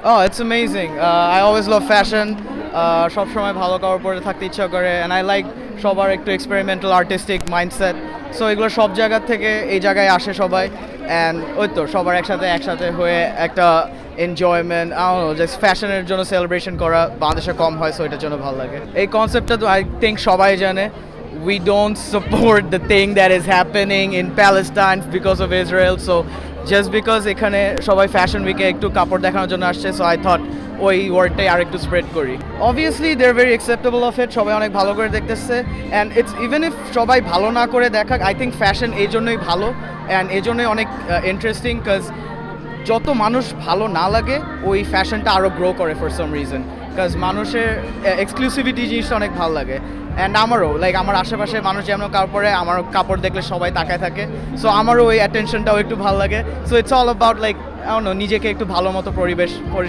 Oh, it's amazing. I always love fashion. সবসময় ভালো কাপড় পরে থাকতে ইচ্ছা করে অ্যান্ড আই লাইক সবার একটু এক্সপেরিমেন্টাল আর্টিস্টিক মাইন্ডসেট সো এগুলো সব জায়গা থেকে এই জায়গায় আসে সবাই অ্যান্ড ওই তো সবার একসাথে হয়ে একটা এনজয়মেন্ট জাস্ট ফ্যাশনের জন্য সেলিব্রেশন করা বাংলাদেশে কম হয় সো এটার জন্য ভালো লাগে এই কনসেপ্টটা তো আই থিঙ্ক সবাই জানে we don't support the thing that is happening in Palestine because of Israel so just because এখানে সবাই ফ্যাশন উইকে একটু কাপড় দেখানোর জন্য আসছে সো আই থট ওই ওয়ার্ডটাই আর একটু স্প্রেড করি obviously they are very acceptable of it সবাই অনেক ভালো করে দেখতেছে অ্যান্ড ইটস ইভেন ইফ সবাই ভালো না করে দেখাক আই থিঙ্ক ফ্যাশন এই জন্যই ভালো অ্যান্ড এই জন্যই অনেক ইন্টারেস্টিং বিকজ যত মানুষ ভালো না লাগে ওই ফ্যাশনটা আরও গ্রো করে ফর সাম রিজন বিকজ মানুষের এক্সক্লুসিভিটি জিনিসটা অনেক ভালো লাগে অ্যান্ড আমারও লাইক আমার আশেপাশে মানুষ যেমন কাপড় পরে আমার কাপড় দেখলে সবাই তাকায় থাকে সো আমারও ওই অ্যাটেনশনটাও একটু ভালো লাগে so it's all about like নিজেকে একটু ভালো মতো পরিবেশ